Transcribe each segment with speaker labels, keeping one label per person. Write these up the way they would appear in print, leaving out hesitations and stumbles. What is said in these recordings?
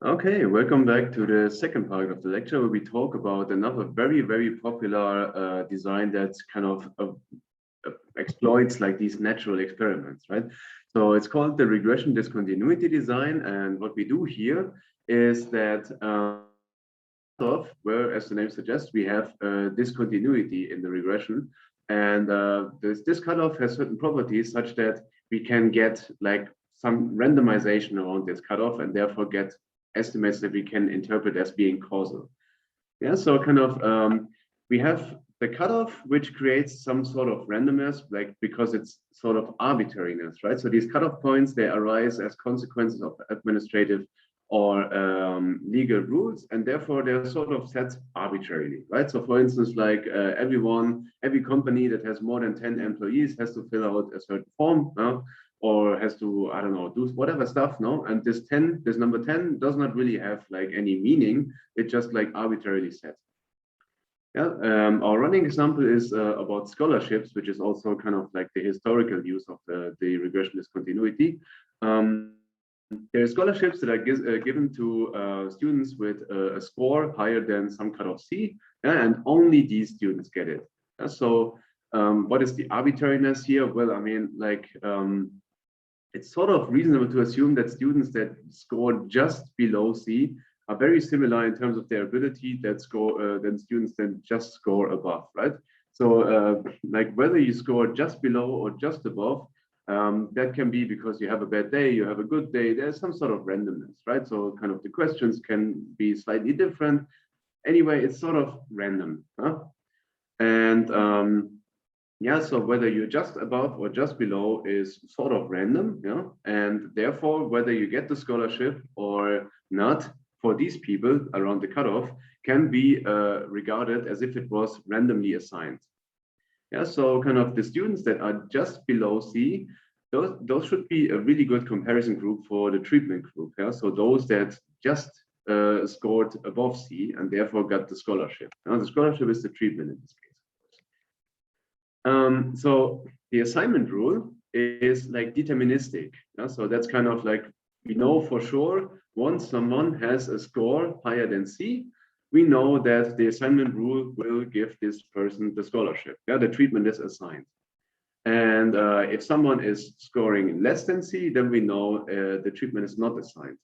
Speaker 1: Okay, welcome back to the second part of the lecture where we talk about another very popular design that kind of exploits like these natural experiments, right? So it's called the regression discontinuity design. And what we do here is that where, as the name suggests, we have discontinuity in the regression. And this cutoff has certain properties such that we can get like some randomization around this cutoff and therefore get estimates that we can interpret as being causal. Yeah, so kind of we have the cutoff, which creates some sort of randomness, like because it's sort of arbitrariness, right? So these cutoff points, they arise as consequences of administrative or legal rules, and therefore they're sort of set arbitrarily, right? So for instance, like every company that has more than 10 employees has to fill out a certain form, or has to, I don't know, do whatever stuff, no? And this number 10 does not really have like any meaning. It's just like arbitrarily set. Yeah, our running example is about scholarships, which is also kind of like the historical use of the regression discontinuity. There are scholarships that are given to students with a score higher than some cutoff C, and only these students get it. So what is the arbitrariness here? Well, I mean, like, it's sort of reasonable to assume that students that score just below C are very similar in terms of their ability than students that just score above, right? So like whether you score just below or just above, that can be because you have a bad day, you have a good day, there's some sort of randomness, right? So kind of the questions can be slightly different. Anyway, it's sort of random. And yeah, so whether you're just above or just below is sort of random, and therefore whether you get the scholarship or not for these people around the cutoff can be regarded as if it was randomly assigned. Yeah, so kind of the students that are just below C, those should be a really good comparison group for the treatment group. Yeah, so those that just scored above C and therefore got the scholarship. Now the scholarship is the treatment in this case. So the assignment rule is like deterministic. Yeah? So that's kind of like we know for sure once someone has a score higher than C, we know that the assignment rule will give this person the scholarship. Yeah, the treatment is assigned. And if someone is scoring less than C, then we know the treatment is not assigned.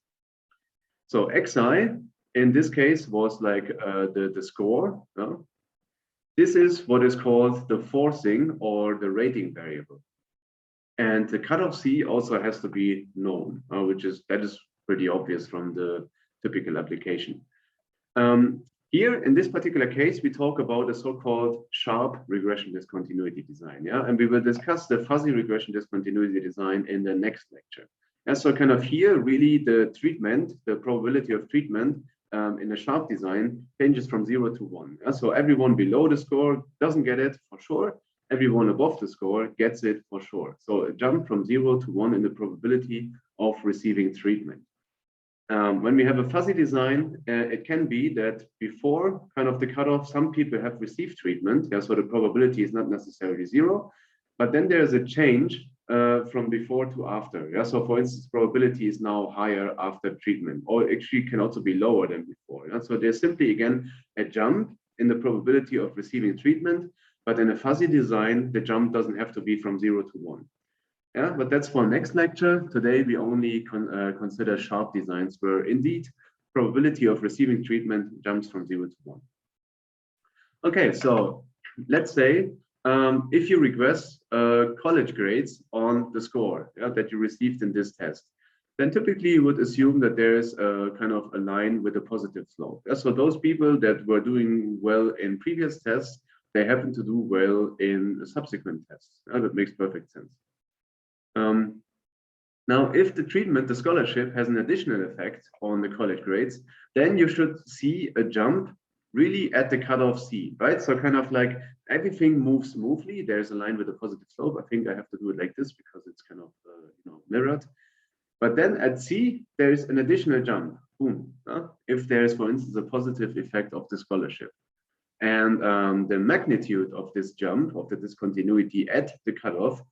Speaker 1: So XI in this case was like the score. This is what is called the forcing or the rating variable. And the cutoff C also has to be known, that is pretty obvious from the typical application. Here, in this particular case, we talk about a so-called sharp regression discontinuity design, and we will discuss the fuzzy regression discontinuity design in the next lecture. And so kind of here, really the treatment, the probability of treatment in a sharp design changes from 0 to 1. So everyone below the score doesn't get it for sure. Everyone above the score gets it for sure. So a jump from 0 to 1 in the probability of receiving treatment. When we have a fuzzy design, it can be that before kind of the cutoff, some people have received treatment. So the probability is not necessarily 0, but then there's a change from before to after. So for instance, probability is now higher after treatment, or actually can also be lower than before. So there's simply, again, a jump in the probability of receiving treatment, but in a fuzzy design, the jump doesn't have to be from 0 to 1. Yeah, but that's for next lecture. Today, we only consider sharp designs where indeed probability of receiving treatment jumps from 0 to 1. Okay, so let's say if you regress college grades on the score that you received in this test, then typically you would assume that there is a kind of a line with a positive slope. So those people that were doing well in previous tests, they happen to do well in subsequent tests. That makes perfect sense. Now, if the treatment, the scholarship, has an additional effect on the college grades, then you should see a jump really at the cutoff C, right? So kind of like everything moves smoothly. There's a line with a positive slope. I think I have to do it like this because it's kind of mirrored. But then at C, there's an additional jump. Boom. If there's, for instance, a positive effect of the scholarship. And the magnitude of this jump, of the discontinuity at the cutoff,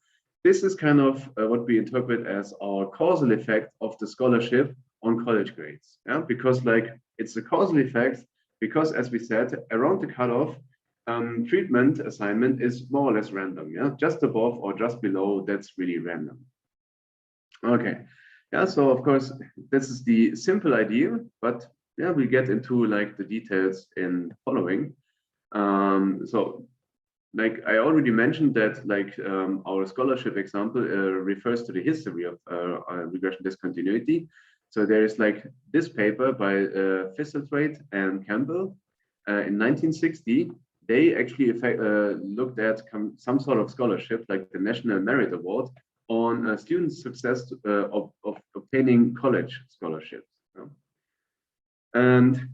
Speaker 1: this is kind of what we interpret as our causal effect of the scholarship on college grades. Yeah, because like it's a causal effect. Because as we said, around the cutoff, treatment assignment is more or less random. Yeah, just above or just below, that's really random. Okay. Yeah. So of course, this is the simple idea, but yeah, we get into like the details in the following. So like I already mentioned that like our scholarship example refers to the history of regression discontinuity. So there is like this paper by Fisselthwaite and Campbell in 1960. They actually looked at some sort of scholarship, like the National Merit Award, on students' success of obtaining college scholarships. And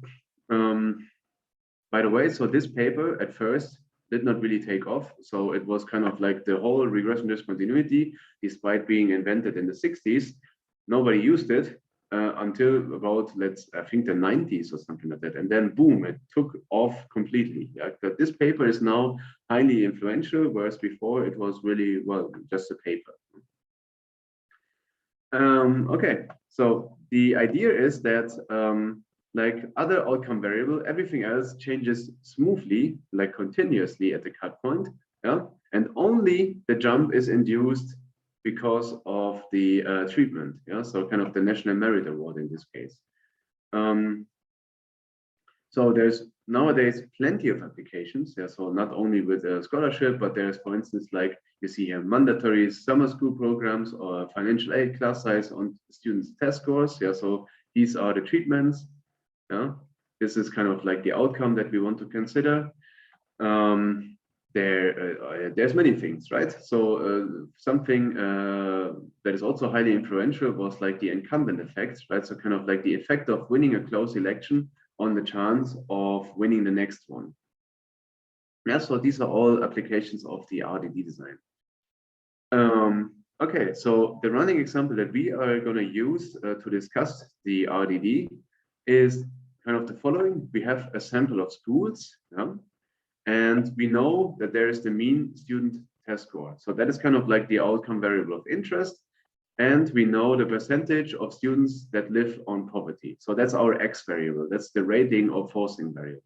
Speaker 1: by the way, so this paper at first did not really take off. So it was kind of like the whole regression discontinuity, despite being invented in the 60s, nobody used it until about, I think the 90s or something like that. And then boom, it took off completely. Yeah, but this paper is now highly influential, whereas before it was really, well, just a paper. Okay, so the idea is that like other outcome variable, everything else changes smoothly, like continuously at the cut point, yeah, and only the jump is induced because of the treatment, yeah, so kind of the National Merit Award in this case. So there's nowadays plenty of applications, yeah, so not only with a scholarship, but there's, for instance, like you see here, mandatory summer school programs or financial aid class size on students' test scores, yeah, so these are the treatments. Yeah, this is kind of like the outcome that we want to consider. There's many things, right? So something that is also highly influential was like the incumbent effect, right? So kind of like the effect of winning a close election on the chance of winning the next one. Yeah, so these are all applications of the RDD design. Okay, so the running example that we are going to use to discuss the RDD is kind of the following. We have a sample of schools, yeah, and we know that there is the mean student test score. So that is kind of like the outcome variable of interest. And we know the percentage of students that live on poverty. So that's our X variable. That's the rating or forcing variable.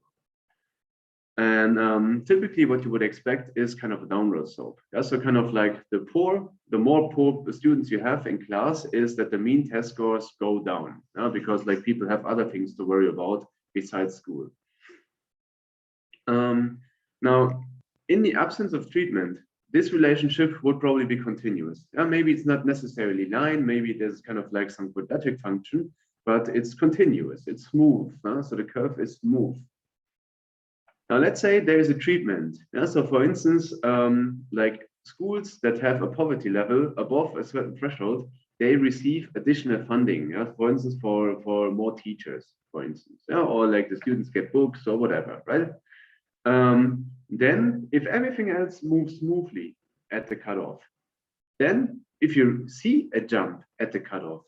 Speaker 1: And typically what you would expect is kind of a downward slope. Yeah, so kind of like the more poor students you have in class is that the mean test scores go down, because like people have other things to worry about besides school. Now, in the absence of treatment, this relationship would probably be continuous. Maybe it's not necessarily line, maybe there's kind of like some quadratic function, but it's continuous, it's smooth. So the curve is smooth. Now, let's say there is a treatment. So for instance, like schools that have a poverty level above a certain threshold, they receive additional funding, for instance, for more teachers, for instance, or like the students get books or whatever, right? Then if everything else moves smoothly at the cutoff, then if you see a jump at the cutoff,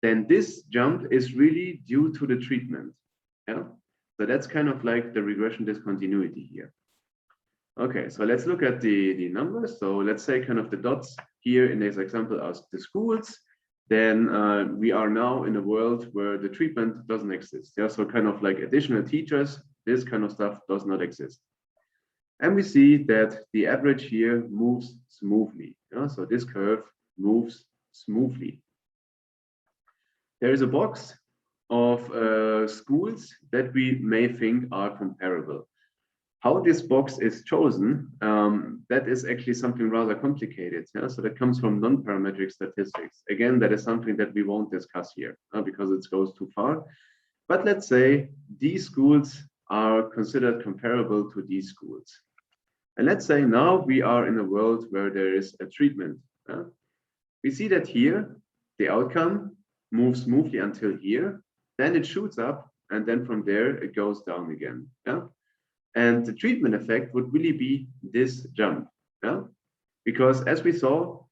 Speaker 1: then this jump is really due to the treatment. Yeah. So that's kind of like the regression discontinuity here. Okay, so let's look at the numbers. So let's say kind of the dots here in this example are the schools. Then we are now in a world where the treatment doesn't exist. Yeah, so kind of like additional teachers, this kind of stuff does not exist. And we see that the average here moves smoothly. Yeah, so this curve moves smoothly. There is a box of schools that we may think are comparable. How this box is chosen, that is actually something rather complicated. Yeah? So that comes from non-parametric statistics. Again, that is something that we won't discuss here because it goes too far. But let's say these schools are considered comparable to these schools. And let's say now we are in a world where there is a treatment. We see that here, the outcome moves smoothly until here, then it shoots up, and then from there it goes down again. Yeah? And the treatment effect would really be this jump. Yeah? Because as we saw,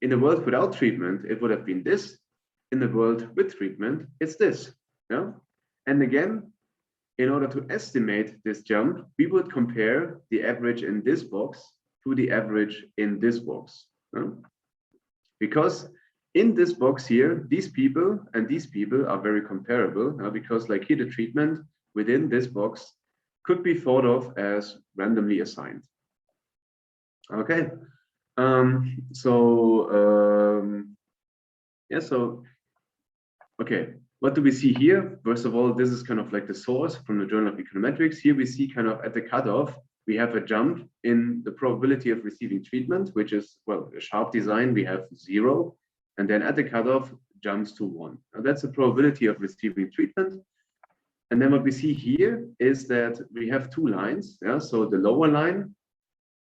Speaker 1: in a world without treatment, it would have been this. In the world with treatment, it's this. Yeah? And again, in order to estimate this jump, we would compare the average in this box to the average in this box. Yeah? Because in this box here, these people and these people are very comparable because like here the treatment within this box could be thought of as randomly assigned. Okay, yeah, so okay, what do we see here? First of all, this is kind of like the source from the Journal of Econometrics. Here we see kind of at the cutoff, we have a jump in the probability of receiving treatment, which is, well, a sharp design, we have 0. And then at the cutoff, jumps to 1. Now that's the probability of receiving treatment. And then what we see here is that we have 2 lines. Yeah? So the lower line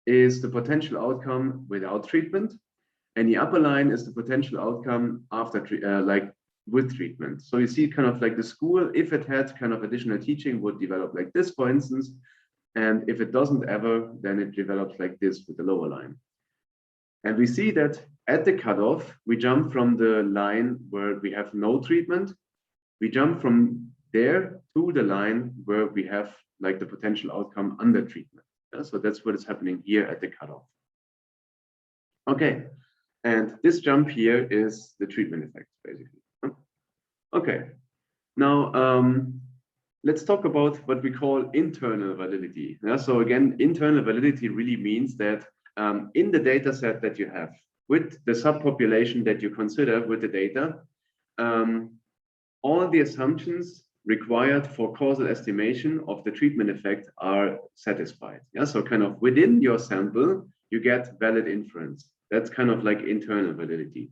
Speaker 1: is the potential outcome without treatment. And the upper line is the potential outcome after like with treatment. So you see kind of like the school, if it had kind of additional teaching, would develop like this, for instance. And if it doesn't ever, then it develops like this with the lower line. And we see that at the cutoff, we jump from the line where we have no treatment. We jump from there to the line where we have like the potential outcome under treatment. Yeah, so that's what is happening here at the cutoff. Okay, and this jump here is the treatment effect, basically. Okay, now let's talk about what we call internal validity. Yeah, so again, internal validity really means that in the data set that you have, with the subpopulation that you consider with the data, all the assumptions required for causal estimation of the treatment effect are satisfied. Yeah, so kind of within your sample, you get valid inference. That's kind of like internal validity.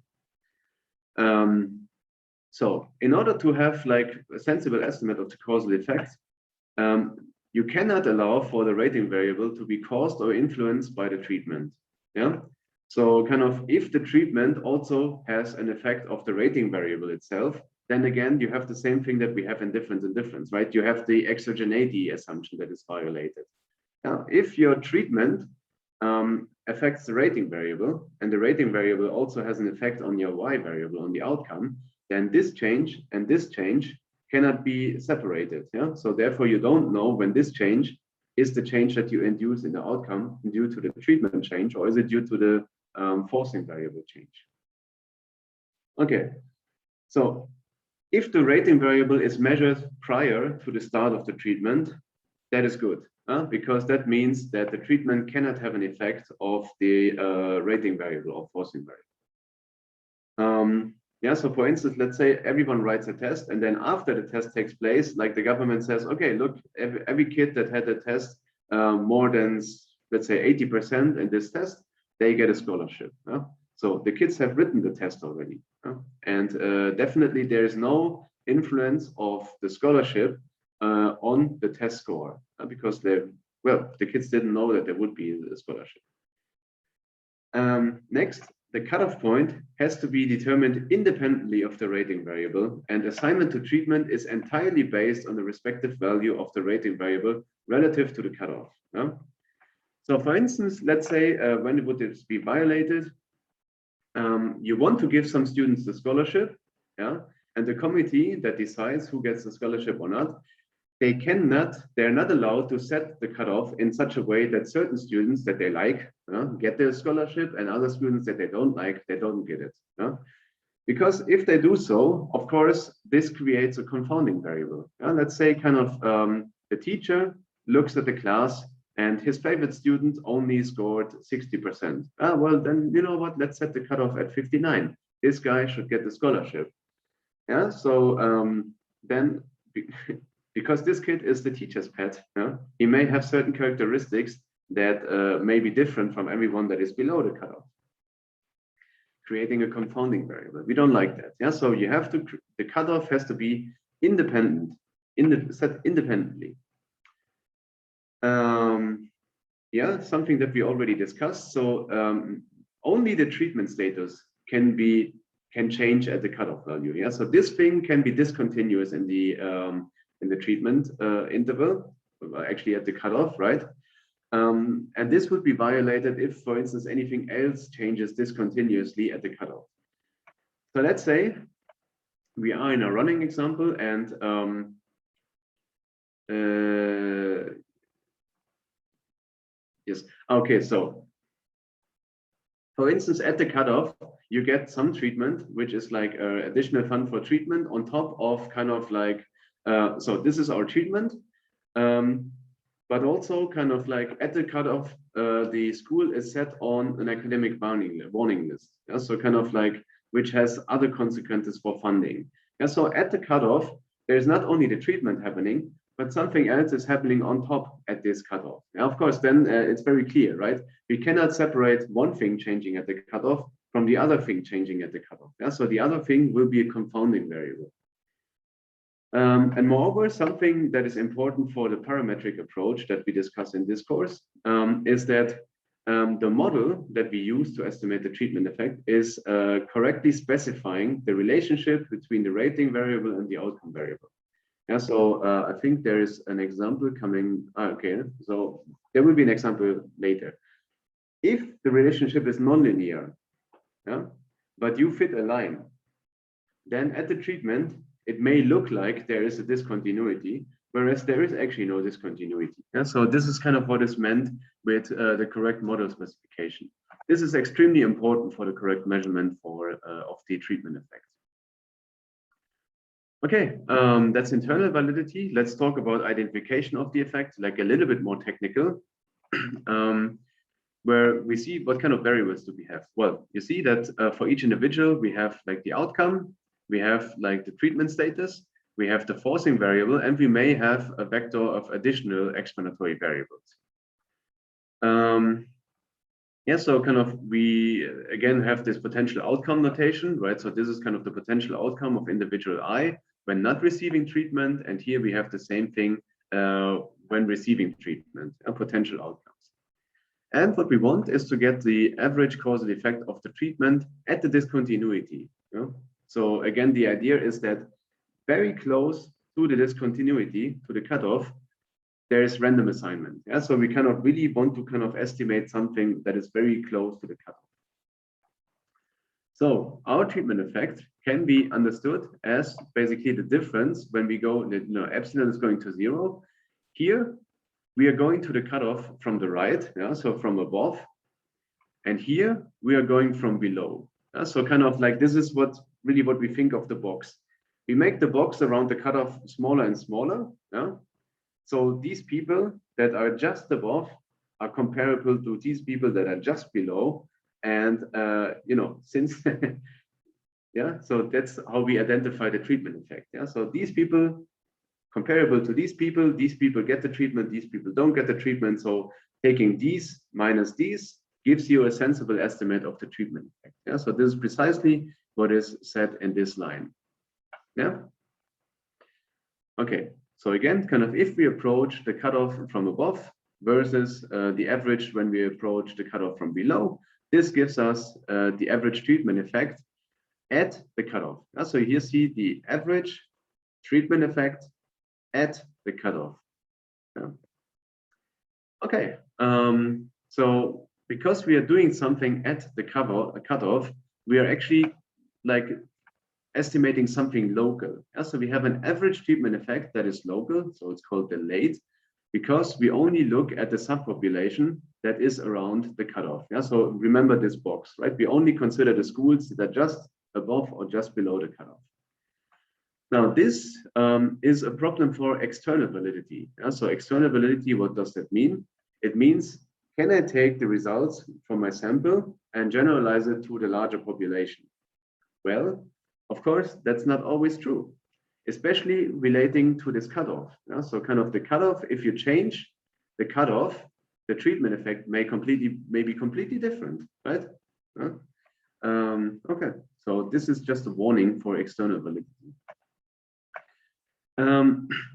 Speaker 1: So in order to have like a sensible estimate of the causal effect, you cannot allow for the rating variable to be caused or influenced by the treatment. Yeah. So kind of if the treatment also has an effect of the rating variable itself, then again, you have the same thing that we have in difference and difference, right? You have the exogeneity assumption that is violated. Now, if your treatment affects the rating variable, and the rating variable also has an effect on your y variable, on the outcome, then this change and this change cannot be separated. Yeah. So therefore, you don't know when this change is the change that you induce in the outcome due to the treatment change, or is it due to the forcing variable change? Okay. So if the rating variable is measured prior to the start of the treatment, that is good, because that means that the treatment cannot have an effect of the rating variable or forcing variable. Yeah, so for instance, let's say everyone writes a test, and then after the test takes place, like the government says, okay, look, every kid that had a test more than, let's say, 80% in this test, they get a scholarship. So the kids have written the test already. And definitely there is no influence of the scholarship on the test score, because the kids didn't know that there would be a scholarship. Next, the cutoff point has to be determined independently of the rating variable, and assignment to treatment is entirely based on the respective value of the rating variable relative to the cutoff. So for instance, let's say when would this be violated? You want to give some students the scholarship, yeah, and the committee that decides who gets the scholarship or not, they're not allowed to set the cutoff in such a way that certain students that they like get their scholarship, and other students that they don't like, they don't get it. Because if they do so, of course, this creates a confounding variable. Let's say kind of the teacher looks at the class and his favorite student only scored 60%. Well, then, you know what, let's set the cutoff at 59. This guy should get the scholarship. Yeah, so then, because this kid is the teacher's pet, he may have certain characteristics that may be different from everyone that is below the cutoff, creating a confounding variable. We don't like that. Yeah, so you have to, the cutoff has to be independent, set independently. Yeah, something that we already discussed. So only the treatment status can change at the cutoff value. Yeah, so this thing can be discontinuous in the treatment interval, actually at the cutoff, right? And this would be violated if, for instance, anything else changes discontinuously at the cutoff. So let's say we are in a running example, and yes, okay, so for instance, at the cutoff, you get some treatment, which is like additional fund for treatment on top of kind of like, so this is our treatment, but also kind of like at the cutoff, the school is set on an academic warning list. Yeah? So kind of like, which has other consequences for funding. Yeah? So at the cutoff, there's not only the treatment happening, but something else is happening on top at this cutoff. Now, of course, then it's very clear, right? We cannot separate one thing changing at the cutoff from the other thing changing at the cutoff. Yeah? So the other thing will be a confounding variable. And moreover, something that is important for the parametric approach that we discuss in this course is that the model that we use to estimate the treatment effect is correctly specifying the relationship between the rating variable and the outcome variable. Yeah, so I think there is an example coming. Okay, so there will be an example later. If the relationship is nonlinear, yeah, but you fit a line, then at the treatment, it may look like there is a discontinuity, whereas there is actually no discontinuity. Yeah, so this is kind of what is meant with the correct model specification. This is extremely important for the correct measurement of the treatment effect. Okay, that's internal validity. Let's talk about identification of the effect, like a little bit more technical, where we see what kind of variables do we have. Well, you see that for each individual, we have like the outcome, we have like the treatment status, we have the forcing variable, and we may have a vector of additional explanatory variables. Yeah, so kind of we again have this potential outcome notation, right? So this is kind of the potential outcome of individual I when not receiving treatment, and here we have the same thing when receiving treatment, potential outcomes. And what we want is to get the average causal effect of the treatment at the discontinuity. You know? So again, the idea is that very close to the discontinuity, to the cutoff, there is random assignment. Yeah, so we kind of really want to kind of estimate something that is very close to the cutoff. So our treatment effect can be understood as basically the difference when we go, you know, epsilon is going to 0. Here, we are going to the cutoff from the right, yeah, so from above. And here, we are going from below. Yeah, so kind of like this is what really what we think of the box. We make the box around the cutoff smaller and smaller. Yeah? So these people that are just above are comparable to these people that are just below. And, you know, since, yeah, so that's how we identify the treatment effect. Yeah, so these people comparable to these people get the treatment, these people don't get the treatment. So taking these minus these gives you a sensible estimate of the treatment effect. Yeah, so this is precisely what is said in this line. Yeah. Okay. So again, kind of if we approach the cutoff from above versus the average when we approach the cutoff from below, this gives us the average treatment effect at the cutoff. So here see the average treatment effect at the cutoff. Yeah. Okay. So because we are doing something at the cutoff, we are actually like estimating something local. Yeah, so we have an average treatment effect that is local, so it's called delayed, because we only look at the subpopulation that is around the cutoff. Yeah, so remember this box, right? We only consider the schools that are just above or just below the cutoff. Now, this is a problem for external validity. Yeah, so external validity, what does that mean? It means, can I take the results from my sample and generalize it to the larger population? Well, of course, that's not always true, especially relating to this cutoff. Yeah? So kind of the cutoff, if you change the cutoff, the treatment effect may be completely different, right? Okay, so this is just a warning for external validity.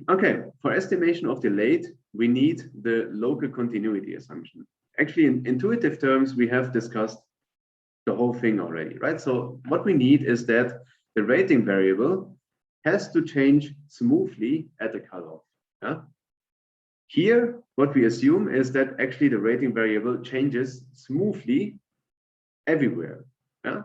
Speaker 1: Okay, for estimation of delayed, we need the local continuity assumption. Actually, in intuitive terms, we have discussed the whole thing already, right? So what we need is that the rating variable has to change smoothly at the cutoff. Yeah? Here, what we assume is that actually the rating variable changes smoothly everywhere. Yeah?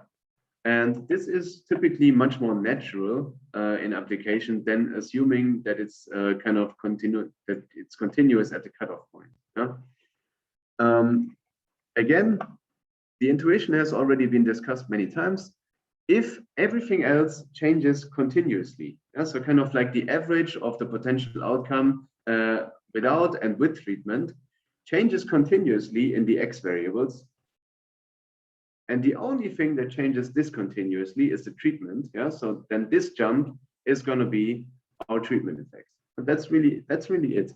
Speaker 1: And this is typically much more natural in application than assuming that it's kind of continuous at the cutoff point. Yeah? Again, the intuition has already been discussed many times. If everything else changes continuously, yeah, so kind of like the average of the potential outcome without and with treatment changes continuously in the x variables, and the only thing that changes discontinuously is the treatment, yeah, so then this jump is going to be our treatment effect. But that's really it.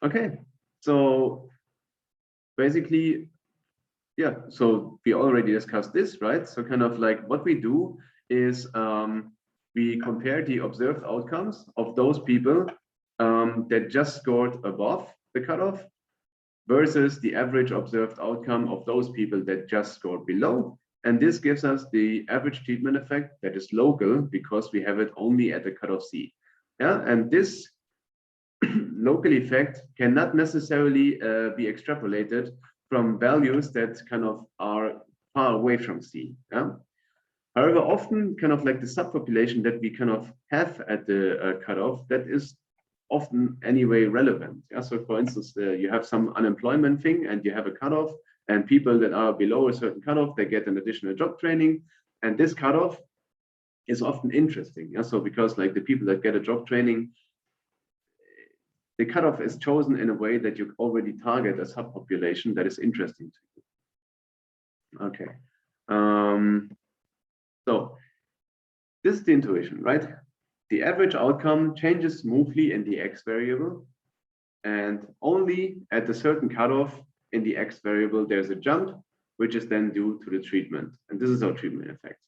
Speaker 1: Okay, so basically, yeah, so we already discussed this, right? So kind of like what we do is we compare the observed outcomes of those people that just scored above the cutoff versus the average observed outcome of those people that just scored below. And this gives us the average treatment effect that is local because we have it only at the cutoff C. Yeah, and this local effect cannot necessarily be extrapolated from values that kind of are far away from C. Yeah? However, often kind of like the subpopulation that we kind of have at the cutoff, that is often anyway relevant. Yeah? So for instance, you have some unemployment thing and you have a cutoff, and people that are below a certain cutoff, they get an additional job training. And this cutoff is often interesting. Yeah? So because like the people that get a job training, the cutoff is chosen in a way that you already target a subpopulation that is interesting to you. Okay. So this is the intuition, right? The average outcome changes smoothly in the x variable, and only at a certain cutoff in the x variable, there's a jump, which is then due to the treatment. And this is our treatment effect.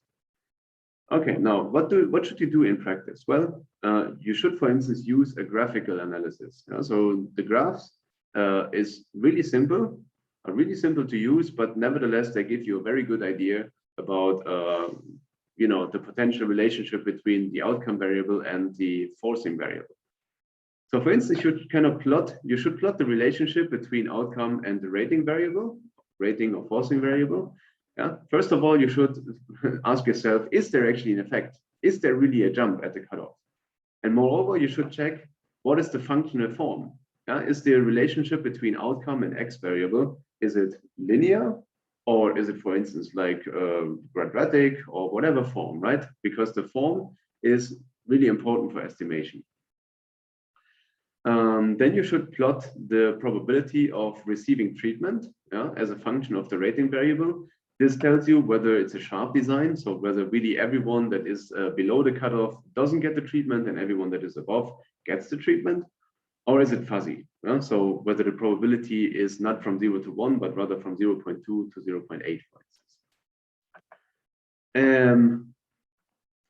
Speaker 1: Okay, now what should you do in practice? Well, you should, for instance, use a graphical analysis. So the graphs is really simple to use, but nevertheless, they give you a very good idea about the potential relationship between the outcome variable and the forcing variable. So for instance, you should plot the relationship between outcome and the rating variable, rating or forcing variable. Yeah. First of all, you should ask yourself, is there actually an effect? Is there really a jump at the cutoff? And moreover, you should check what is the functional form. Yeah. Is the relationship between outcome and x variable, is it linear? Or is it, for instance, like quadratic or whatever form, right? Because the form is really important for estimation. Then you should plot the probability of receiving treatment, yeah, as a function of the rating variable. This tells you whether it's a sharp design, so whether really everyone that is below the cutoff doesn't get the treatment and everyone that is above gets the treatment, or is it fuzzy? Yeah? So whether the probability is not from 0 to 1, but rather from 0.2 to 0.8, for instance.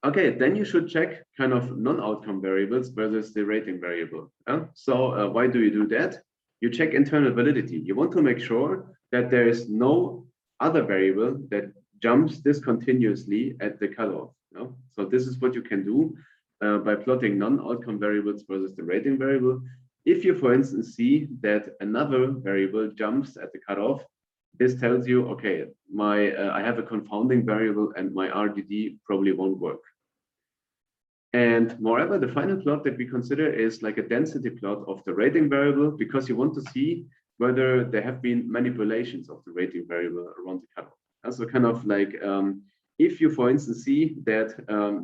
Speaker 1: Okay, then you should check kind of non-outcome variables versus the rating variable. Yeah? So why do you do that? You check internal validity. You want to make sure that there is no other variable that jumps discontinuously at the cutoff. You know? So this is what you can do by plotting non-outcome variables versus the rating variable. If you, for instance, see that another variable jumps at the cutoff, this tells you, okay, I have a confounding variable and my RDD probably won't work. And moreover, the final plot that we consider is like a density plot of the rating variable, because you want to see whether there have been manipulations of the rating variable around the cutoff. And so kind of like, if you, for instance, see that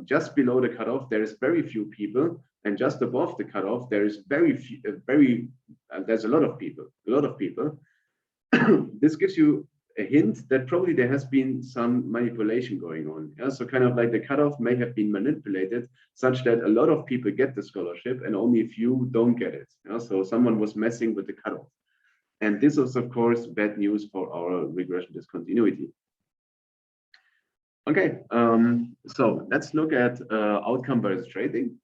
Speaker 1: just below the cutoff, there is very few people, and just above the cutoff, there is there's a lot of people. This gives you a hint that probably there has been some manipulation going on. Yeah? So kind of like the cutoff may have been manipulated such that a lot of people get the scholarship and only a few don't get it. Yeah? So someone was messing with the cutoff. And this is, of course, bad news for our regression discontinuity. Okay, so let's look at outcome versus rating.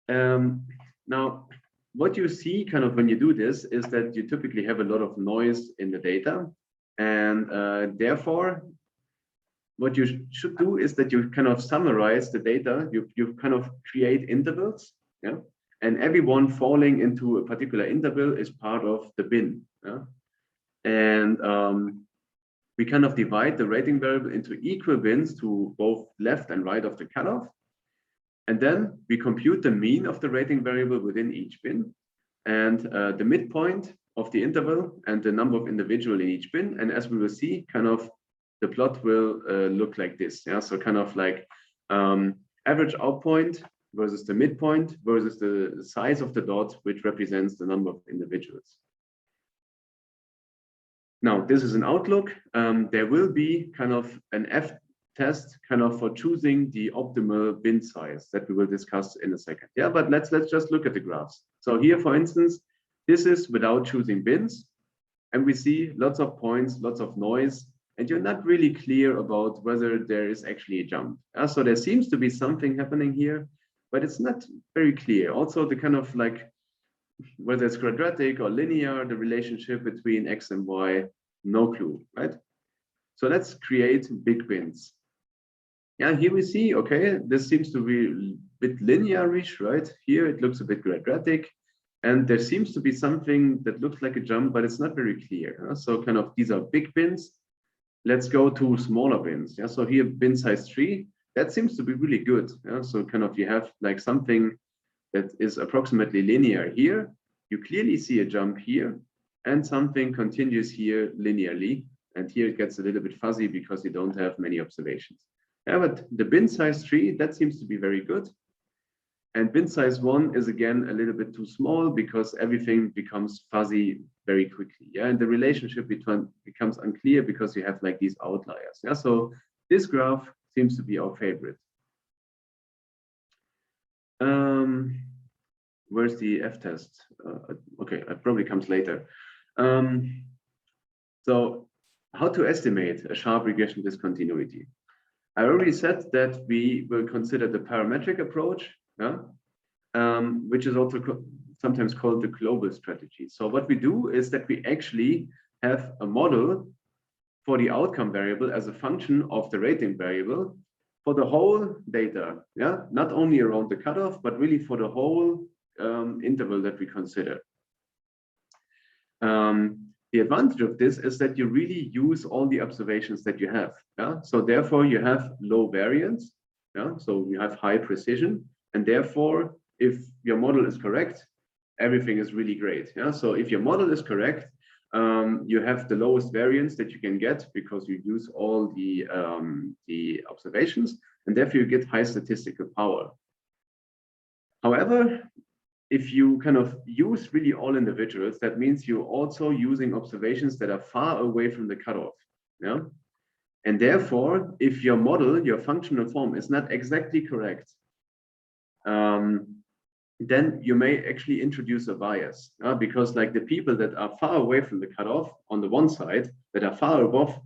Speaker 1: Now, what you see kind of when you do this is that you typically have a lot of noise in the data. And therefore, what you should do is that you kind of summarize the data. You kind of create intervals, yeah, and everyone falling into a particular interval is part of the bin. Yeah? And we kind of divide the rating variable into equal bins to both left and right of the cutoff. And then we compute the mean of the rating variable within each bin. And the midpoint of the interval and the number of individual in each bin. And as we will see, kind of the plot will look like this. Yeah, so kind of like average out point versus the midpoint versus the size of the dot, which represents the number of individuals. Now, this is an outlook. There will be kind of an F test kind of for choosing the optimal bin size that we will discuss in a second. Yeah, but let's just look at the graphs. So here, for instance, this is without choosing bins. And we see lots of points, lots of noise, and you're not really clear about whether there is actually a jump. So there seems to be something happening here, but it's not very clear. Also, the kind of like, whether it's quadratic or linear, the relationship between X and Y, no clue, right? So let's create big bins. Yeah, here we see, okay, this seems to be a bit linear-ish, right? Here it looks a bit quadratic. And there seems to be something that looks like a jump, but it's not very clear. So kind of these are big bins. Let's go to smaller bins. Yeah, so here bin size 3, that seems to be really good. Yeah, so kind of you have like something that is approximately linear here. You clearly see a jump here and something continues here linearly. And here it gets a little bit fuzzy because you don't have many observations. Yeah, but the bin size 3, that seems to be very good. And bin size 1 is again a little bit too small because everything becomes fuzzy very quickly. Yeah, and the relationship between becomes unclear because you have like these outliers. Yeah, so this graph seems to be our favorite. Where's the F test? Okay, it probably comes later. So how to estimate a sharp regression discontinuity? I already said that we will consider the parametric approach, yeah? Which is also sometimes called the global strategy. So what we do is that we actually have a model for the outcome variable as a function of the rating variable for the whole data, yeah, not only around the cutoff, but really for the whole interval that we consider. The advantage of this is that you really use all the observations that you have. Yeah? So therefore you have low variance. Yeah? So you have high precision. And therefore, if your model is correct, everything is really great. Yeah? So if your model is correct, you have the lowest variance that you can get because you use all the observations, and therefore you get high statistical power. However, if you kind of use really all individuals, that means you're also using observations that are far away from the cutoff. Yeah? And therefore, if your model, your functional form is not exactly correct, then you may actually introduce a bias, because like the people that are far away from the cutoff on the one side, that are far above,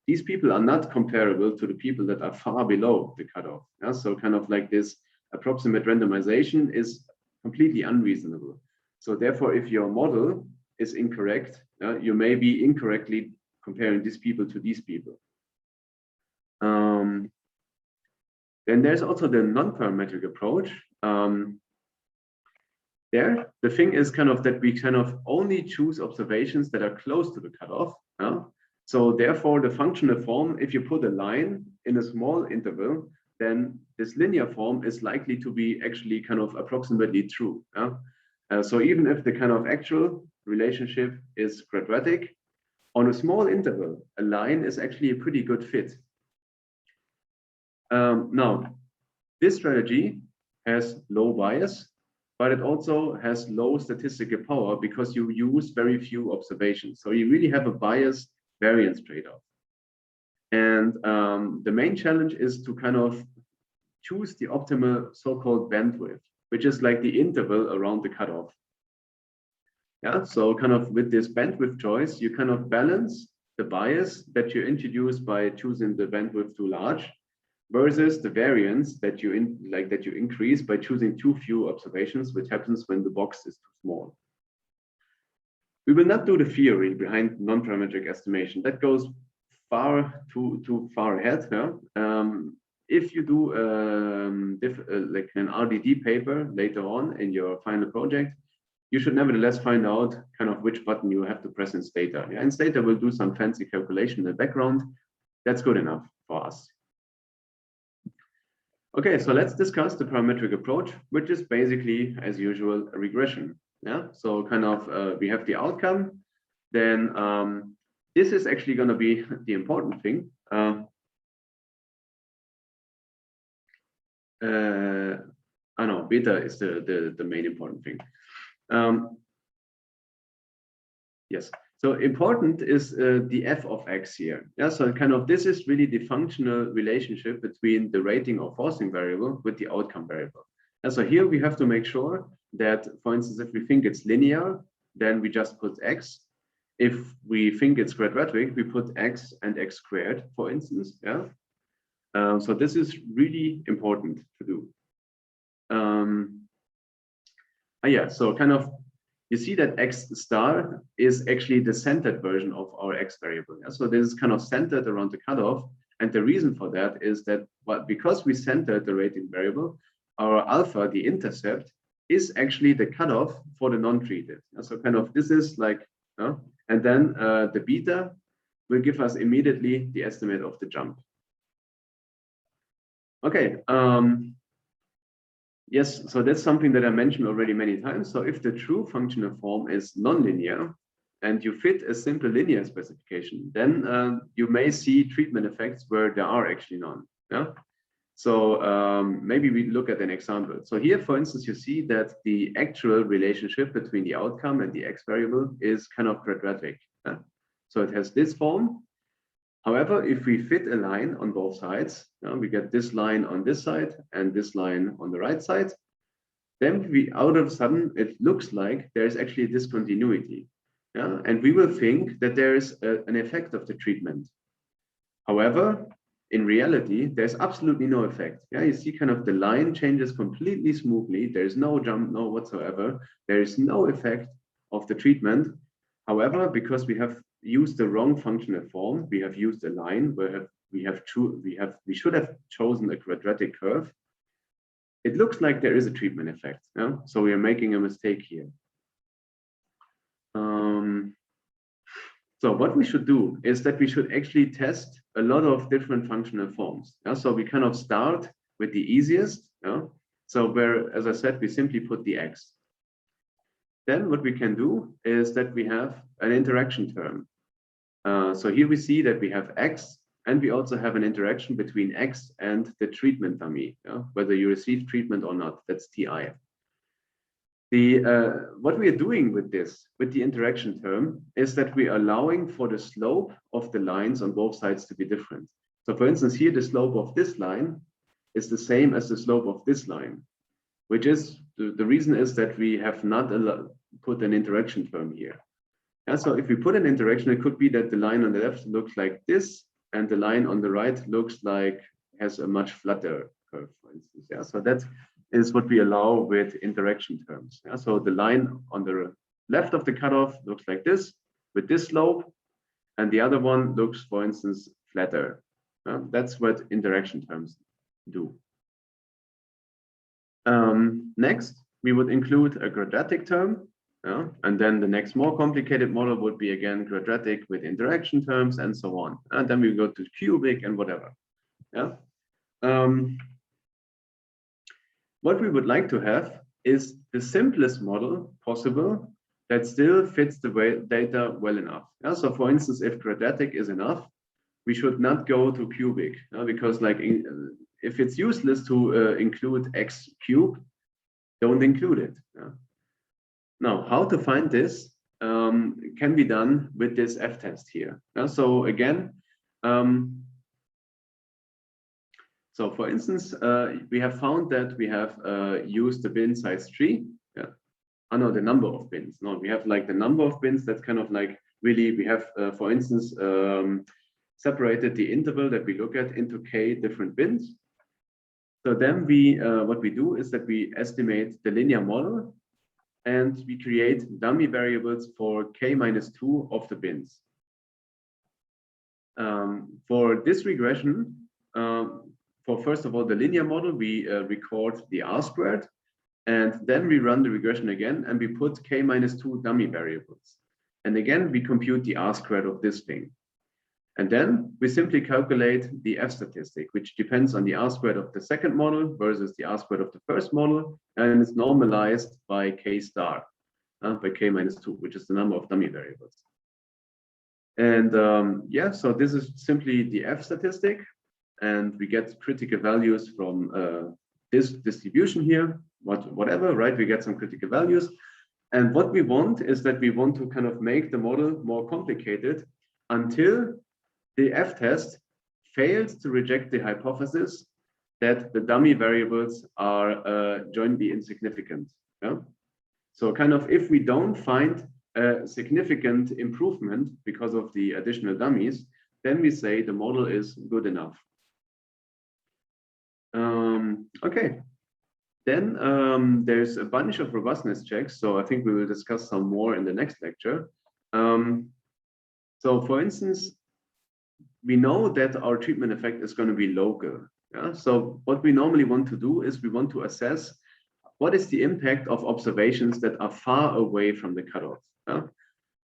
Speaker 1: these people are not comparable to the people that are far below the cutoff. Yeah? So kind of like this approximate randomization is completely unreasonable. So therefore, if your model is incorrect, you may be incorrectly comparing these people to these people. Then there's also the non-parametric approach. There, the thing is kind of that we kind of only choose observations that are close to the cutoff. So therefore, the functional form, if you put a line in a small interval, then this linear form is likely to be actually kind of approximately true. So even if the kind of actual relationship is quadratic, on a small interval, a line is actually a pretty good fit. Now, this strategy has low bias, but it also has low statistical power because you use very few observations. So you really have a bias variance trade-off. And the main challenge is to kind of choose the optimal so-called bandwidth, which is like the interval around the cutoff. Yeah, so kind of with this bandwidth choice, you kind of balance the bias that you introduce by choosing the bandwidth too large versus the variance that you increase by choosing too few observations, which happens when the box is too small. We will not do the theory behind non-parametric estimation. That goes too far ahead. Yeah? If you do like an RDD paper later on in your final project, you should nevertheless find out kind of which button you have to press in Stata. Yeah? And Stata will do some fancy calculation in the background. That's good enough for us. Okay, so let's discuss the parametric approach, which is basically, as usual, a regression. Yeah, so kind of we have the outcome. Then this is actually going to be the important thing. I know beta is the main important thing. Yes. So important is the f of x here. Yeah. So kind of this is really the functional relationship between the rating or forcing variable with the outcome variable. And so here we have to make sure that, for instance, if we think it's linear, then we just put x. If we think it's quadratic, we put x and x squared, for instance. Yeah. So this is really important to do. Yeah. So kind of you see that x star is actually the centered version of our x variable. Yeah? So this is kind of centered around the cutoff. And the reason for that is that because we centered the rating variable, our alpha, the intercept, is actually the cutoff for the non-treated. Yeah? So kind of this is like, and then the beta will give us immediately the estimate of the jump. Okay. Yes, so that's something that I mentioned already many times. So if the true functional form is nonlinear and you fit a simple linear specification, then you may see treatment effects where there are actually none. Yeah. So maybe we look at an example. So here, for instance, you see that the actual relationship between the outcome and the x variable is kind of quadratic. Yeah? So it has this form. However, if we fit a line on both sides, we get this line on this side and this line on the right side, then we out of a sudden, it looks like there's actually a discontinuity. Yeah? And we will think that there is an effect of the treatment. However, in reality, there's absolutely no effect. Yeah, you see kind of the line changes completely smoothly. There's no jump, no whatsoever. There is no effect of the treatment. However, because we have used the wrong functional form, we have used a line where we should have chosen a quadratic curve. It looks like there is a treatment effect. Yeah? So we are making a mistake here. So what we should do is that we should actually test a lot of different functional forms. Yeah? So we kind of start with the easiest. Yeah? So where, as I said, we simply put the x. Then what we can do is that we have an interaction term. So here we see that we have x, and we also have an interaction between x and the treatment dummy, whether you receive treatment or not. That's ti. What we are doing with the interaction term, is that we are allowing for the slope of the lines on both sides to be different. So for instance, here the slope of this line is the same as the slope of this line, which is, the reason is that we have not put an interaction term here. Yeah, so if we put an interaction, it could be that the line on the left looks like this, and the line on the right looks like has a much flatter curve, for instance. Yeah, so that is what we allow with interaction terms. Yeah, so the line on the left of the cutoff looks like this with this slope, and the other one looks, for instance, flatter. That's what interaction terms do. Next, we would include a quadratic term. And then the next more complicated model would be again quadratic with interaction terms and so on. And then we go to cubic and whatever. Yeah. What we would like to have is the simplest model possible that still fits the data well enough. Yeah? So for instance, if quadratic is enough, we should not go to cubic, because like if it's useless to include x cubed, don't include it. Yeah? Now, how to find this can be done with this f-test here. So again, so for instance, we have found that we have used the bin size tree. Yeah. Oh no, the number of bins. No, we have like the number of bins. That's kind of like really, we have, for instance, separated the interval that we look at into k different bins. So then what we do is that we estimate the linear model, and we create dummy variables for k-2 of the bins. For this regression, for first of all, the linear model, we record the R squared, and then we run the regression again, and we put k-2 dummy variables. And again, we compute the R squared of this thing. And then we simply calculate the F statistic, which depends on the R squared of the second model versus the R squared of the first model, and is normalized by K star. by k minus 2, which is the number of dummy variables. And yeah, so this is simply the F statistic, and we get critical values from this distribution here, whatever, right? We get some critical values. And what we want is that we want to kind of make the model more complicated until the F test fails to reject the hypothesis that the dummy variables are jointly insignificant. Yeah? So kind of if we don't find a significant improvement because of the additional dummies, then we say the model is good enough. Okay. Then there's a bunch of robustness checks. So I think we will discuss some more in the next lecture. So for instance, we know that our treatment effect is going to be local. Yeah? So what we normally want to do is we want to assess what is the impact of observations that are far away from the cutoff. Yeah?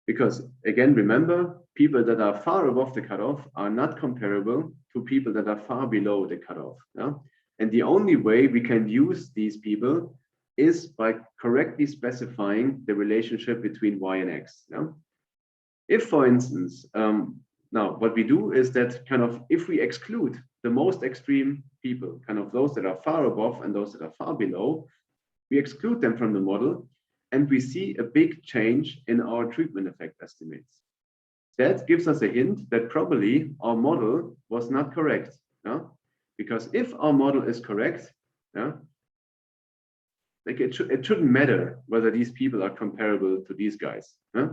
Speaker 1: Because again, remember, people that are far above the cutoff are not comparable to people that are far below the cutoff. Yeah? And the only way we can use these people is by correctly specifying the relationship between y and x. Yeah? If, for instance, now what we do is that kind of if we exclude the most extreme people, kind of those that are far above and those that are far below, we exclude them from the model and we see a big change in our treatment effect estimates. That gives us a hint that probably our model was not correct. Yeah? Because if our model is correct, yeah, like it shouldn't matter whether these people are comparable to these guys. Yeah?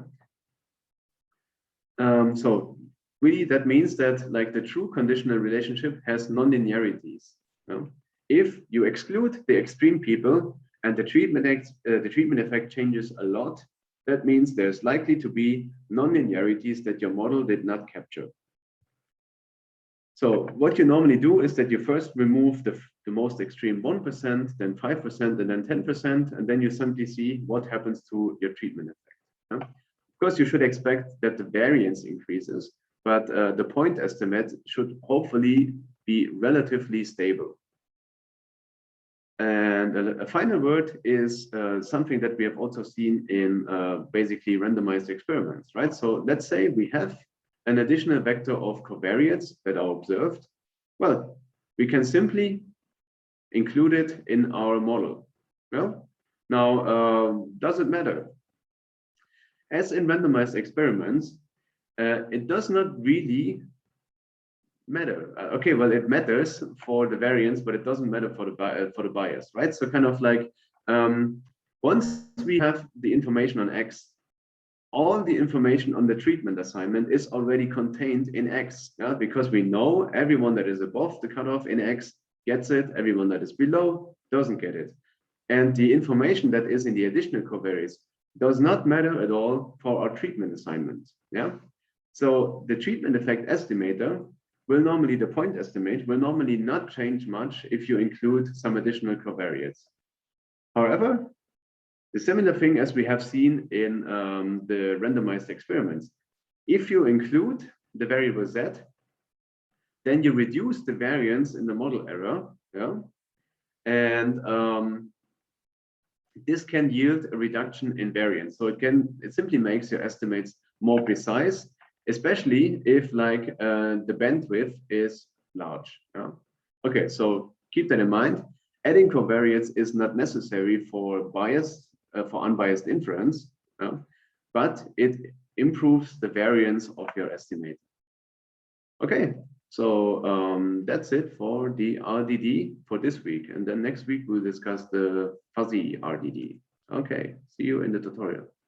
Speaker 1: So really, that means that like the true conditional relationship has nonlinearities. Yeah? If you exclude the extreme people and the treatment effect changes a lot, that means there's likely to be nonlinearities that your model did not capture. So what you normally do is that you first remove the most extreme 1%, then 5%, and then 10%, and then you simply see what happens to your treatment effect. Yeah? Of course, you should expect that the variance increases, but the point estimate should hopefully be relatively stable. And a final word is something that we have also seen in basically randomized experiments, right? So let's say we have an additional vector of covariates that are observed. Well, we can simply include it in our model. Well, now, does it matter? As in randomized experiments, it does not really matter. Okay, well, it matters for the variance, but it doesn't matter for the bias, right? So kind of like once we have the information on X, all the information on the treatment assignment is already contained in X, yeah? Because we know everyone that is above the cutoff in X gets it, everyone that is below doesn't get it. And the information that is in the additional covariates does not matter at all for our treatment assignment. Yeah. So the treatment effect estimator will normally, the point estimate will normally not change much if you include some additional covariates. However, the similar thing as we have seen in the randomized experiments, if you include the variable z, then you reduce the variance in the model error. Yeah. And this can yield a reduction in variance. So it simply makes your estimates more precise, especially if like the bandwidth is large. Yeah? Okay, so keep that in mind. Adding covariates is not necessary for for unbiased inference, but it improves the variance of your estimate. Okay, so that's it for the RDD for this week. And then next week, we'll discuss the fuzzy RDD. Okay, see you in the tutorial.